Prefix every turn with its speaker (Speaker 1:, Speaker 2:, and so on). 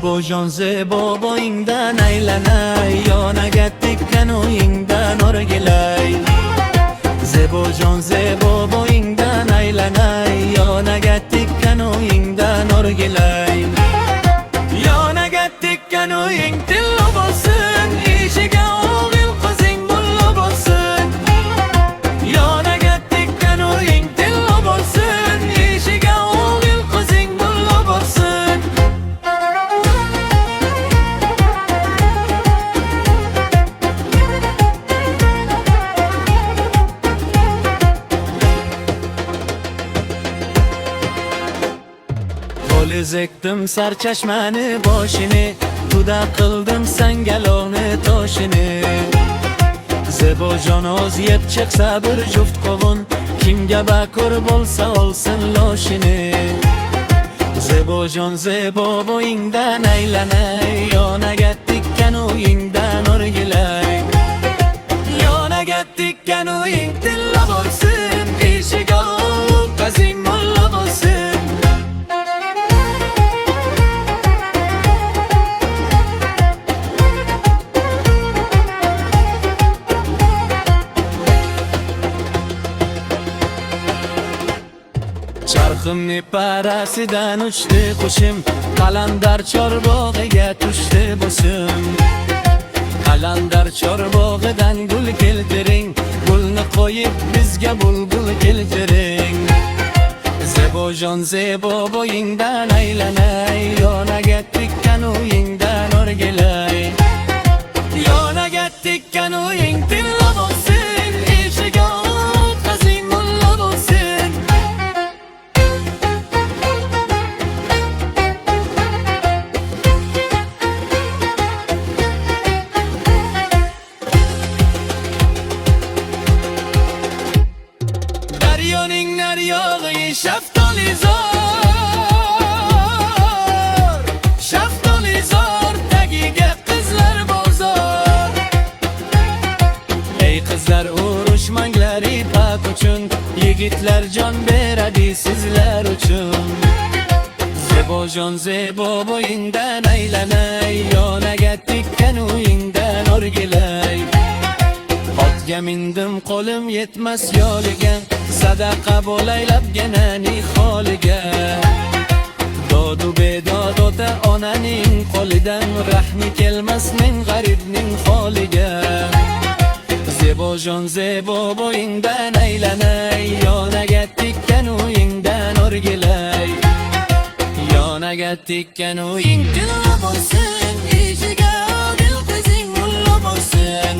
Speaker 1: Zebojon zebo bo'yingdan aylanay, yonaga tekkan o'yingdan o'rgilay. Zebojon zebo bo'yingdan aylanay, yonaga tekkan o'yingdan o'rgilay. Yonaga tekkan o'ying tillo bo'lsin, ishiga o'g'il qizing mullo bo'lsin. Yonaga tekkan o'ying tillo bo'lsin, ishiga o'g'il qizing mullo bo'lsin. Qo'liz ekdim sarchashmani boshini, juda qildim sangalovni toshini. Zebojon oz yeb chiqsa bir juft qovun, kimga bakur bo'lsa olsin loshini. Zebojon zebo bo'yingdan aylanay, yonaga tekkan o'yingdan o'rgilay. Yonaga tekkan o'ying tillo bo'lsin, ishiga o'g'il qizing mullo bo'lsin. Charximni parasidan uchdi qushim, qalandar chorbog'iga tushdi boshim. Qalandar chorbog'idan gul keltiring, gulni qo'yib bizga bulbul keltiring. Zebojon zebo bo'yingdan aylanay, yonaga tekkan o'yingdan o'rgilay. Yonaga tekkan o'ying tillo bo'lsin, ishiga o'g'il qizing mullo bo'lsin. Daryoning naryog'i shaftoli zor, shaftoli zor, tagiga qizlar bozor. Ey qizlar urushmanglar ipak uchun, yigitlar jon beradi sizlar uchun. Zebojon zebo bo'yingdan aylanay, yonaga tekkan o'yingdan o'rgilay. Otga mindim qo'lim yetmas yoliga, sadaqa bo'laylab genani holiga. Dodu bedod ota onaning qo'lidan, rahmi kelmas men g'aribning holiga. Zebojon zebo bo'yingdan aylanay, yonaga tekkan o'yingdan o'rgilay. Yonaga tekkan o'ying tillo bo'lsin, ishiga o'g'il qizing mullo bo'lsin.